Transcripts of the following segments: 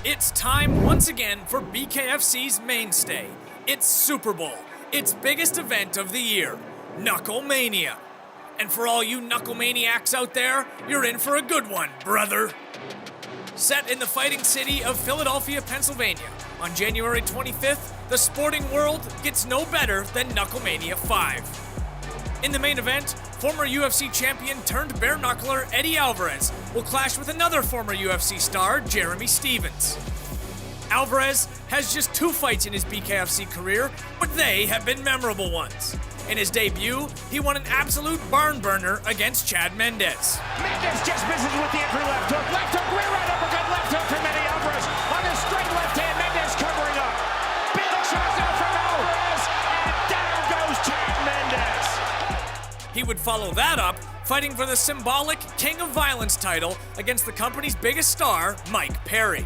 It's time once again for BKFC's mainstay. It's Super Bowl, its biggest event of the year, KnuckleMania. And for all you Knucklemaniacs out there, you're in for a good one, brother. Set in the fighting city of Philadelphia, Pennsylvania, on January 25th, the sporting world gets no better than Knucklemania V. In the main event, former UFC champion turned bare-knuckler Eddie Alvarez will clash with another former UFC star, Jeremy Stephens. Alvarez has just 2 fights in his BKFC career, but they have been memorable ones. In his debut, he won an absolute barn burner against Chad Mendes. Mendes just misses with the entry left hook, rear right uppercut, left hook from Eddie Alvarez. On his straight left hand, Mendes covering up. Big shots out from Alvarez, and down goes Chad Mendes. He would follow that up, fighting for the symbolic King of Violence title against the company's biggest star, Mick Terrill.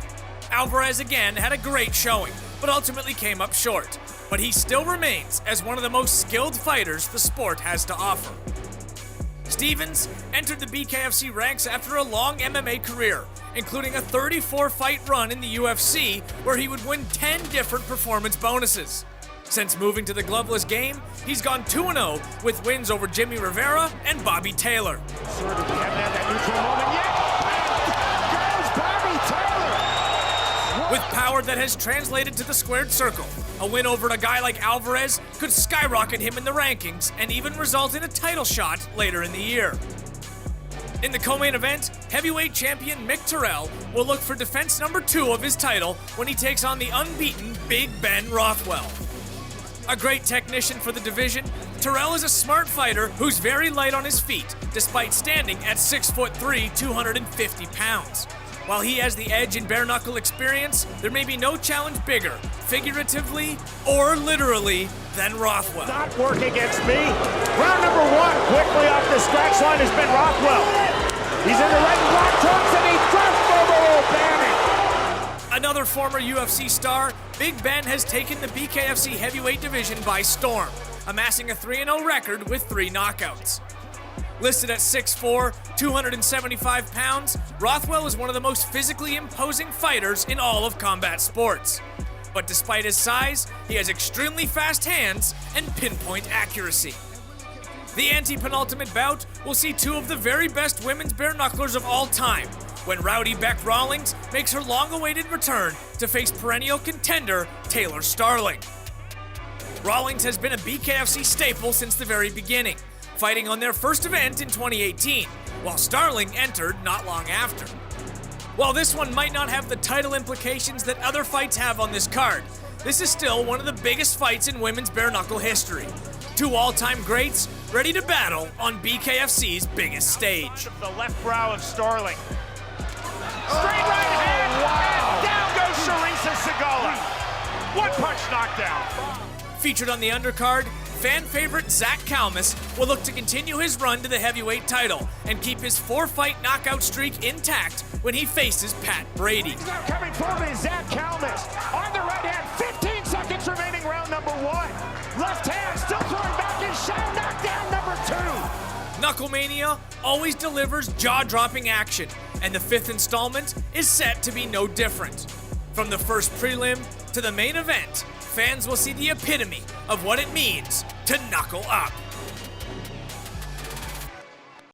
Alvarez again had a great showing, but ultimately came up short. But he still remains as one of the most skilled fighters the sport has to offer. Stephens entered the BKFC ranks after a long MMA career, including a 34-fight run in the UFC where he would win 10 different performance bonuses. Since moving to the gloveless game, he's gone 2-0 with wins over Jimmy Rivera and Bobby Taylor. Sure, we haven't had that neutral moment yet. Goes Bobby Taylor. With power that has translated to the squared circle, a win over a guy like Alvarez could skyrocket him in the rankings and even result in a title shot later in the year. In the co-main event, heavyweight champion Mick Terrill will look for defense number 2 of his title when he takes on the unbeaten Big Ben Rothwell. A great technician for the division, Terrill is a smart fighter who's very light on his feet, despite standing at 6'3", 250 pounds. While he has the edge in bare-knuckle experience, there may be no challenge bigger, figuratively or literally, than Rothwell. Not work against me. Round number 1, quickly off the scratch line has been Rothwell. He's in the red block trunks and he drops over Bannon. Another former UFC star, Big Ben has taken the BKFC heavyweight division by storm, amassing a 3-0 record with 3 knockouts. Listed at 6'4", 275 pounds, Rothwell is one of the most physically imposing fighters in all of combat sports. But despite his size, he has extremely fast hands and pinpoint accuracy. The anti-penultimate bout will see 2 of the very best women's bare-knucklers of all time, when Rowdy Bec Rawlings makes her long-awaited return to face perennial contender Taylor Starling. Rawlings has been a BKFC staple since the very beginning, fighting on their first event in 2018, while Starling entered not long after. While this one might not have the title implications that other fights have on this card, this is still one of the biggest fights in women's bare-knuckle history. 2 all-time greats ready to battle on BKFC's biggest stage. The left brow of Starling. Straight right hand, and down goes Charissa Segala. 1-punch knockdown. Featured on the undercard, fan favorite Zach Kalmus will look to continue his run to the heavyweight title and keep his 4-fight knockout streak intact when he faces Pat Brady. Now coming forward is Zach Kalmus. On the right hand, 15 seconds remaining, round number 1. Left hand still throwing back his shot, knockdown number 2. KnuckleMania always delivers jaw-dropping action, and the 5th installment is set to be no different. From the first prelim to the main event, fans will see the epitome of what it means to knuckle up.